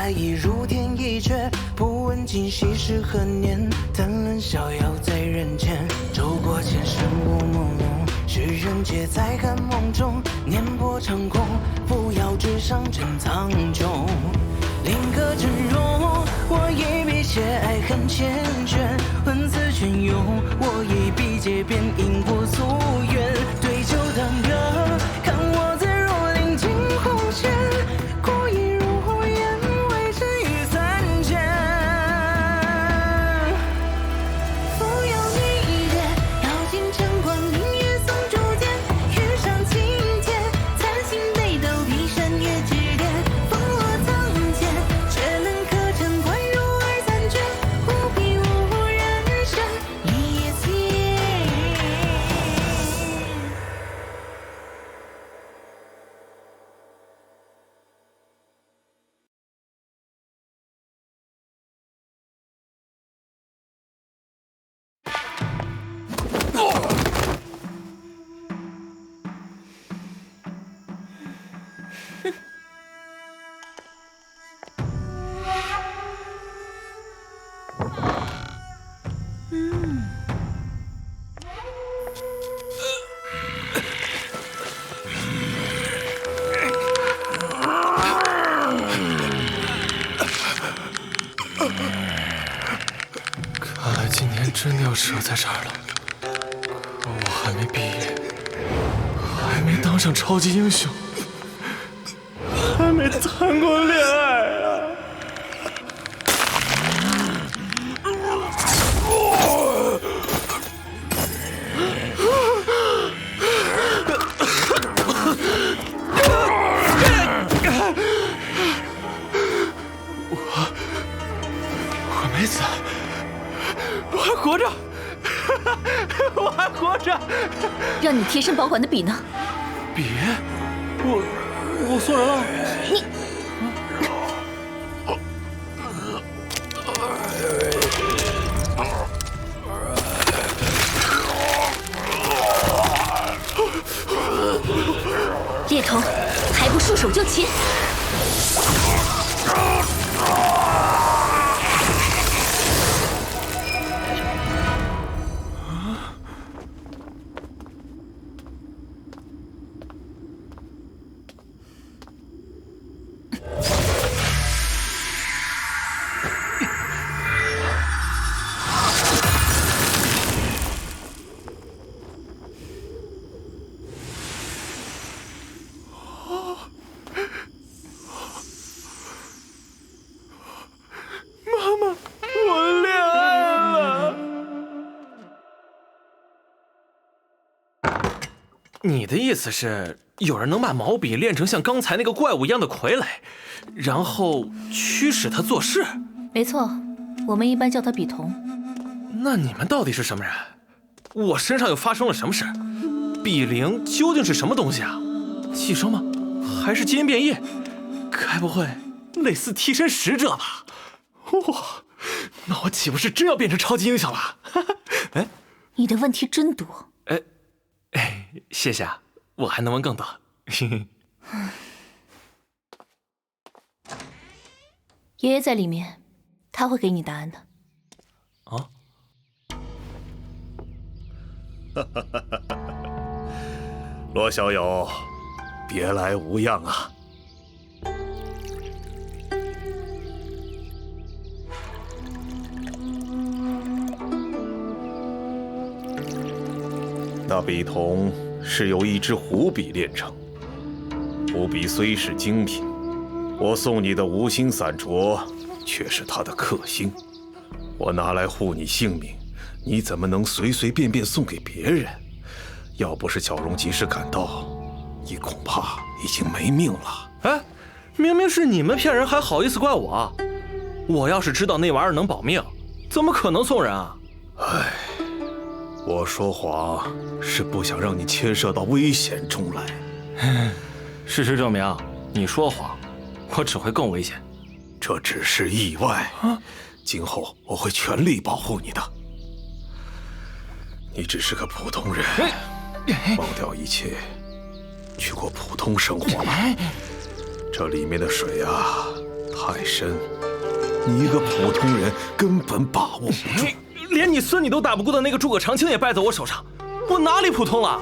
爱已如天一阙，不问今夕是何年，但论逍遥在人间。走过千山雾朦胧，世人皆在寒梦中，念波长空，扶摇直上珍苍穹。另个真容，我一笔写爱恨缱绻，文字隽永，我一笔皆变因果夙愿。对酒当歌，看我自若临近红线，故意如烟，为尘与三千。扶摇一别，绕尽晨光，明月送竹简，遇上青天，残星北斗，披山越指点，风落苍间，却能可成关入二三卷，无笔无人生一夜情。看来今年真的要折在这儿了。可我还没毕业，还没当上超级英雄，还没谈过恋爱啊！我没死，我还活着，我还活着。让你贴身保管的笔呢？笔，我送人了。猎头，还不束手就擒！我恋爱了。你的意思是，有人能把毛笔练成像刚才那个怪物一样的傀儡，然后驱使他做事？没错，我们一般叫他笔童。那你们到底是什么人？我身上又发生了什么事？笔灵究竟是什么东西啊？寄生吗？还是基因变异？该不会类似替身使者吧？哇，那我岂不是真要变成超级英雄了？哎，你的问题真多。谢谢啊，我还能问更多。爷爷在里面，他会给你答案的。啊？罗小友，别来无恙啊！那笔筒是由一支狐笔炼成，狐笔虽是精品，我送你的无心散镯却是它的克星。我拿来护你性命，你怎么能随随便便送给别人？要不是小荣及时赶到，你恐怕已经没命了。哎，明明是你们骗人，还好意思怪我？我要是知道那玩意儿能保命，怎么可能送人啊？唉，我说谎是不想让你牵涉到危险中来。事实证明，你说谎，我只会更危险。这只是意外，今后我会全力保护你的。你只是个普通人，忘掉一切，去过普通生活吧。这里面的水啊，太深，你一个普通人根本把握不住。连你孙女都打不过的那个诸葛长青也败在我手上，我哪里普通了？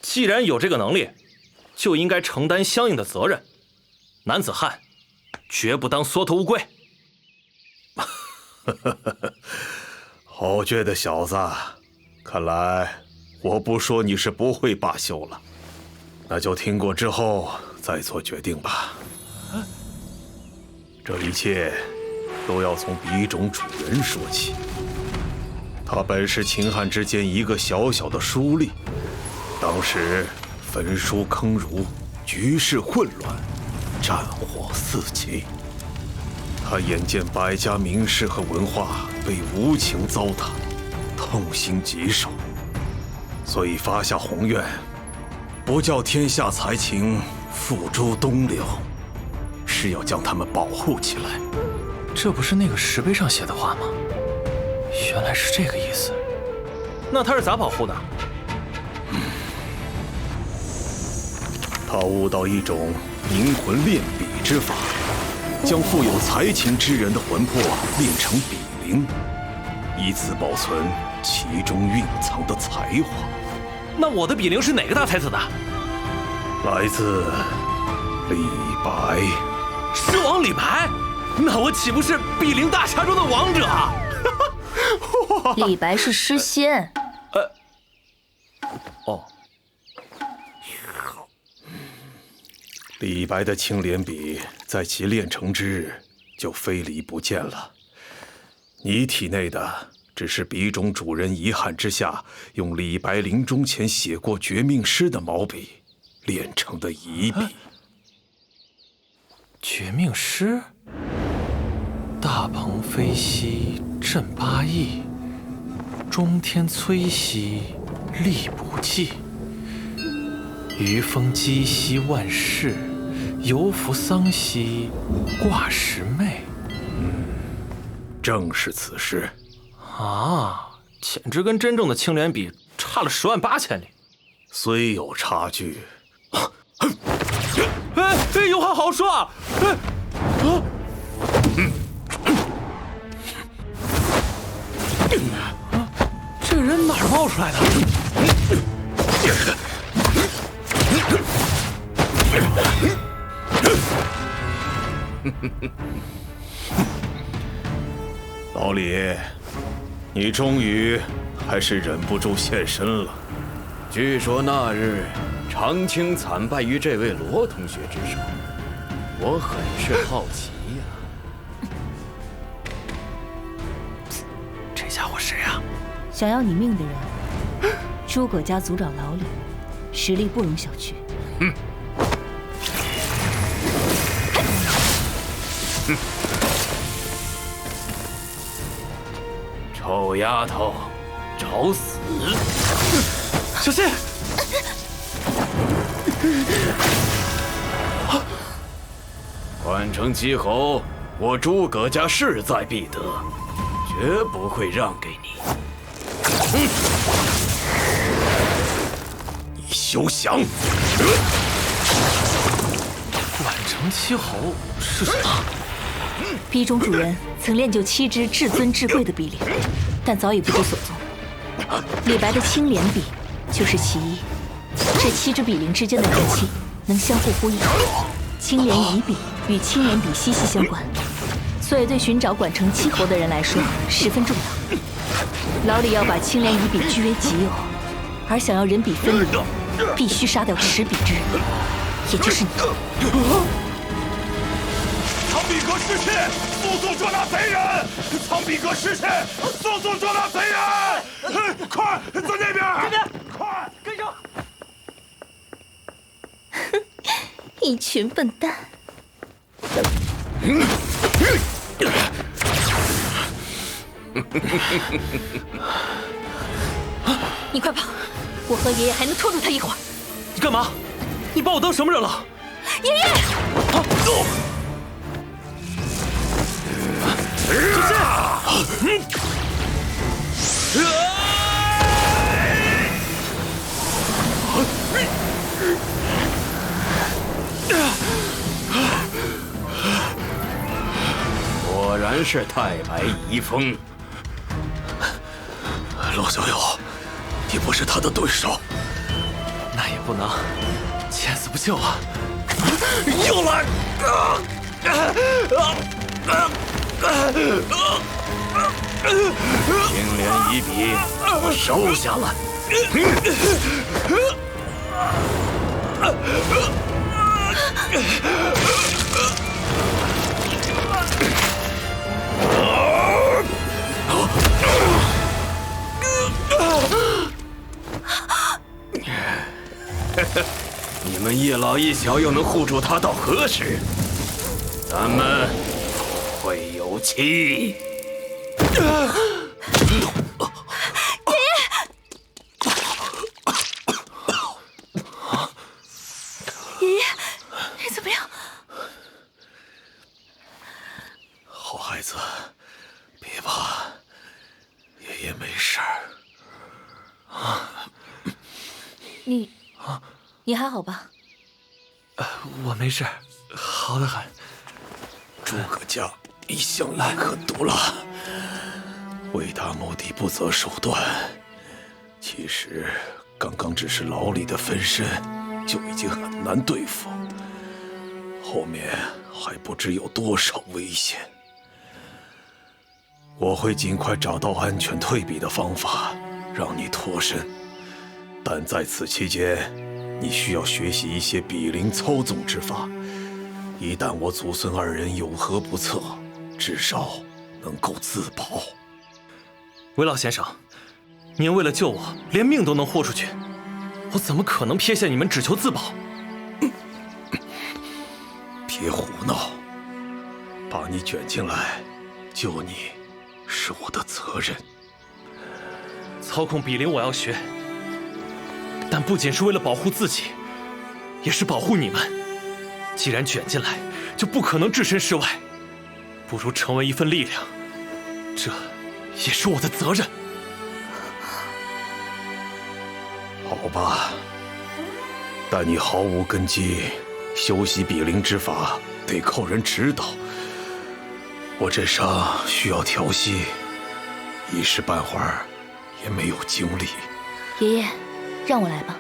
既然有这个能力，就应该承担相应的责任。男子汉，绝不当缩头乌龟。好倔的小子，看来我不说你是不会罢休了。那就听过之后再做决定吧。这一切都要从笔种主人说起。他本是秦汉之间一个小小的书吏，当时焚书坑儒，局势混乱，战火四起。他眼见百家名士和文化被无情糟蹋，痛心疾首，所以发下宏愿，不叫天下才情付诸东流，是要将他们保护起来。这不是那个石碑上写的话吗？原来是这个意思。那他是咋保护的？他悟到一种凝魂炼笔之法，将富有才情之人的魂魄炼成笔灵，以此保存其中蕴藏的才华。那我的笔灵是哪个大才子的？来自李白。狮王李白？那我岂不是笔灵大侠中的王者啊？李白是诗仙。哦。李白的青莲笔在其炼成之日就飞离不见了，你体内的只是笔种主人遗憾之下用李白临终前写过绝命诗的毛笔炼成的遗笔。绝命诗？大鹏飞兮振八翼，中天摧兮力不济。余风击兮万世，犹扶桑兮挂石妹。正是此诗啊，简直跟真正的青莲笔差了10万8千里。虽有差距，有话好好说啊！这个人哪儿冒出来的？老李，你终于还是忍不住现身了。据说那日长青惨败于这位罗同学之手，我很是好奇呀。这家伙谁呀？想要你命的人，诸葛家族长老李，实力不容小觑。臭丫头，找死！小心！换成姬侯，我诸葛家势在必得，绝不会让给你。你休想！宛城七侯是什么？笔种主人曾练就7支至尊至贵的笔灵，但早已不知所踪。李白的青莲笔就是其一。这7支笔灵之间的联系能相互呼应，青莲遗笔与青莲笔息息相关，所以对寻找宛城七侯的人来说十分重要。老李要把青莲遗笔据为己有，而想要人笔分离，必须杀掉持笔之人，也就是你。苍比格失窃，速速捉拿贼人！苍比格失窃，速速捉拿贼人！快，在那边！这边，快，跟上！一群笨蛋！你快跑！我和爷爷还能拖住他一会儿。你干嘛？你把我当什么人了？爷爷！然是太白遗风。陆小友，你不是他的对手，那也不能见死不救啊！又来！青莲遗笔，我收下了。你们一老一小又能护住他到何时？咱们会有期。爷爷，你怎么样？好孩子，别怕，爷爷没事儿。你还好吧？我没事，好得很。诸葛亮一向阴狠毒辣，为达目的不择手段。其实刚刚只是牢里的分身，就已经很难对付，后面还不知有多少危险。我会尽快找到安全退避的方法，让你脱身。但在此期间，你需要学习一些比灵操纵之法。一旦我祖孙二人有何不测，至少能够自保。韦老先生，您为了救我，连命都能豁出去，我怎么可能撇下你们只求自保？别胡闹！把你卷进来，救你是我的责任。操控比灵我要学，但不仅是为了保护自己，也是保护你们。既然卷进来，就不可能置身事外，不如成为一份力量，这也是我的责任。好吧，但你毫无根基，修习比灵之法得靠人指导。我这伤需要调息，一时半会儿也没有精力。爷爷，让我来吧，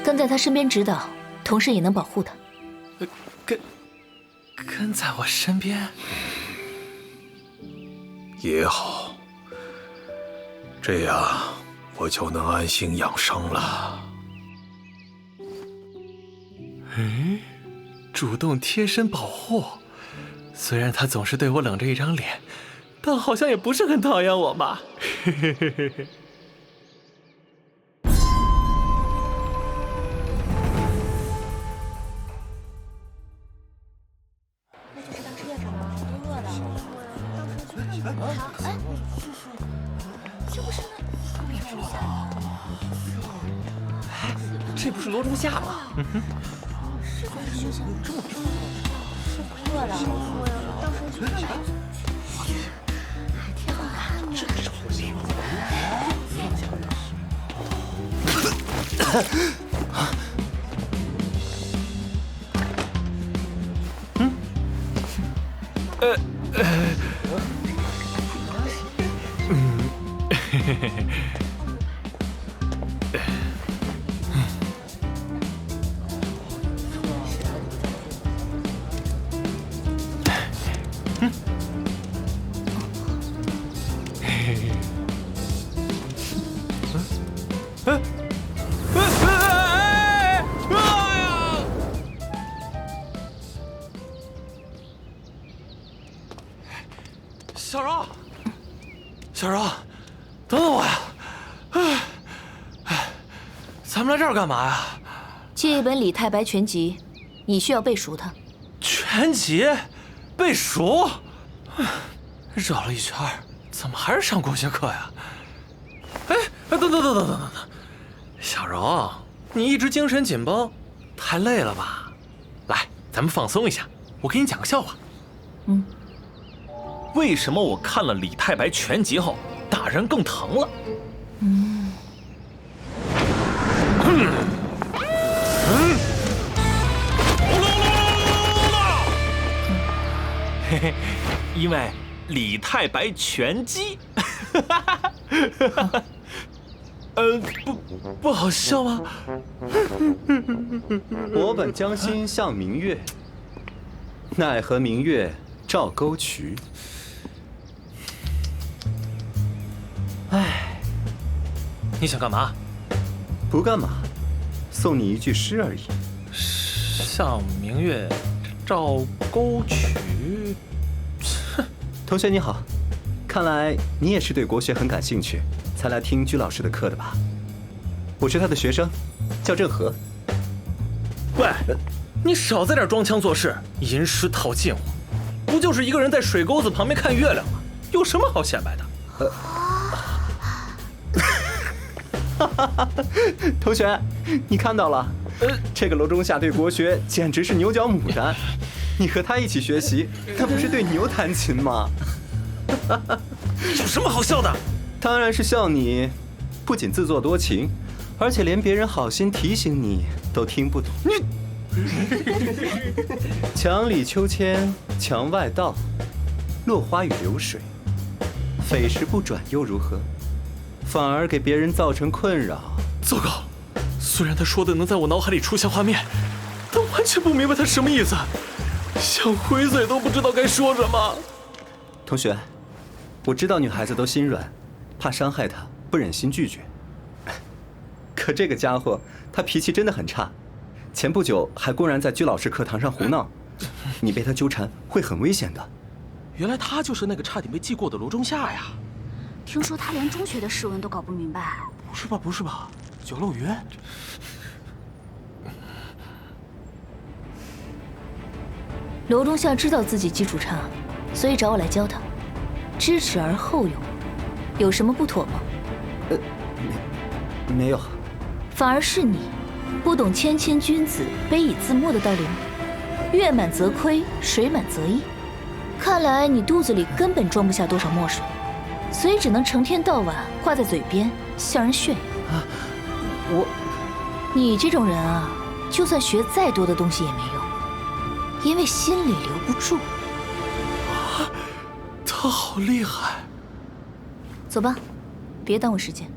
跟在他身边指导，同时也能保护他。跟在我身边也好，这样我就能安心养伤了。主动贴身保护，虽然他总是对我冷着一张脸，但好像也不是很讨厌我嘛。这不是罗中夏吗？饿了，到时候去看看。挺好看的。这是我心。小柔，小柔，等等我呀！咱们来这儿干嘛呀？借一本《李太白全集》，你需要背熟它。全集背熟？绕了一圈，怎么还是上国学课呀？哎，等，小柔，你一直精神紧绷，太累了吧？来，咱们放松一下，我给你讲个笑话。为什么我看了李太白全集后打人更疼了？嘿嘿，因为李太白拳击。不好笑吗？我本将心向明月，奈何明月照沟渠。唉，你想干嘛？不干嘛，送你一句诗而已。向明月照沟渠。同学你好，看来你也是对国学很感兴趣，才来听居老师的课的吧？我是他的学生，叫郑和。喂，你少在这装腔作势，吟诗套近乎，不就是一个人在水沟子旁边看月亮吗？有什么好显摆的？同学，你看到了？这个楼中夏对国学简直是牛角牡丹，你和他一起学习，那不是对牛弹琴吗？有什么好笑的？当然是笑你，不仅自作多情，而且连别人好心提醒你都听不懂。墙里秋千墙外道，落花与流水，匪时不转又如何？反而给别人造成困扰。糟糕！虽然他说的能在我脑海里出现画面，但完全不明白他什么意思，想回嘴都不知道该说什么。同学，我知道女孩子都心软，怕伤害她，不忍心拒绝。可这个家伙，他脾气真的很差，前不久还公然在居老师课堂上胡闹，你被他纠缠会很危险的。原来他就是那个差点被记过的罗中夏呀！听说他连中学的诗文都搞不明白。不是吧？不是吧？九漏云？罗中夏知道自己基础差，所以找我来教他，知耻而后勇，有什么不妥吗？没有。反而是你，不懂谦谦君子，卑以自没的道理吗？月满则亏，水满则溢。看来你肚子里根本装不下多少墨水，所以只能成天到晚挂在嘴边，向人炫耀。你这种人啊，就算学再多的东西也没用，因为心里留不住。他好厉害！走吧，别耽误时间。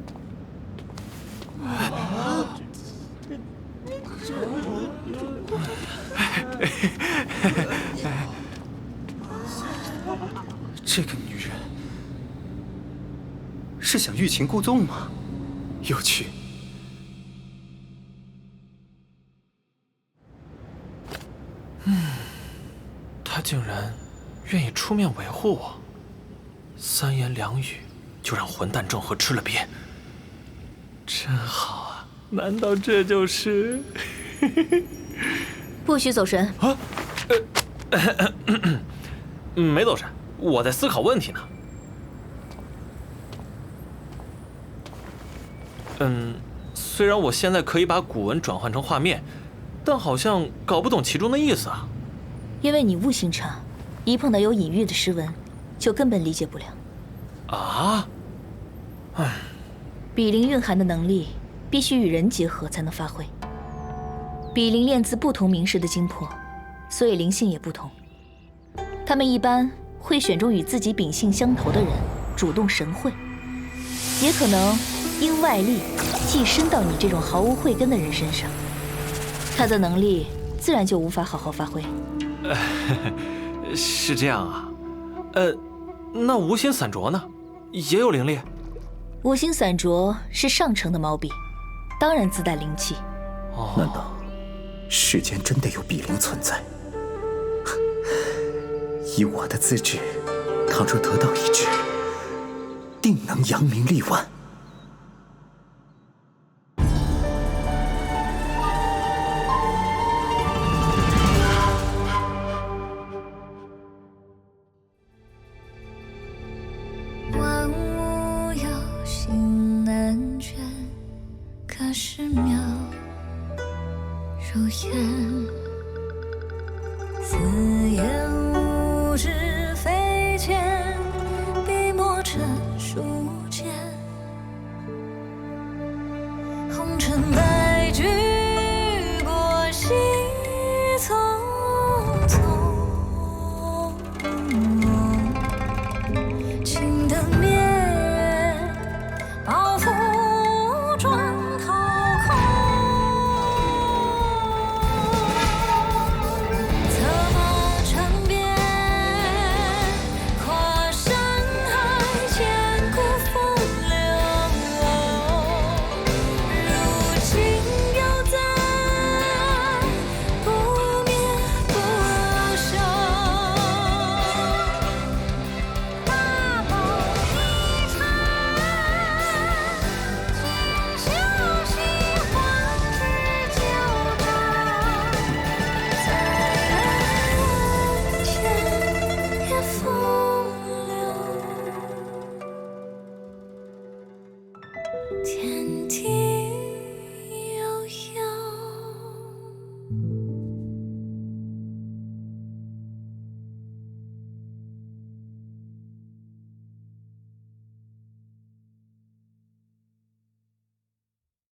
这个女人是想欲擒故纵吗？有趣。他竟然愿意出面维护我，三言两语就让混蛋郑和吃了瘪，真好啊！难道这就是？不许走神啊！没走神，我在思考问题呢。虽然我现在可以把古文转换成画面，但好像搞不懂其中的意思啊。因为你悟性差，一碰到有隐喻的诗文，就根本理解不了。啊？比邻蕴含的能力必须与人结合才能发挥。比邻炼自不同名士的精魄，所以灵性也不同。他们一般会选中与自己秉性相投的人，主动神会，也可能因外力寄身到你这种毫无慧根的人身上，他的能力自然就无法好好发挥。是这样啊。那无心散着呢，也有灵力？无心散着是上乘的毛笔，当然自带灵气。难道世间真的有比邻存在？以我的资质，倘若得到一只，定能扬名立万。万物有心难倦，可是渺如烟。自言无知非浅，笔墨成书简。红尘白驹过隙匆匆，天地。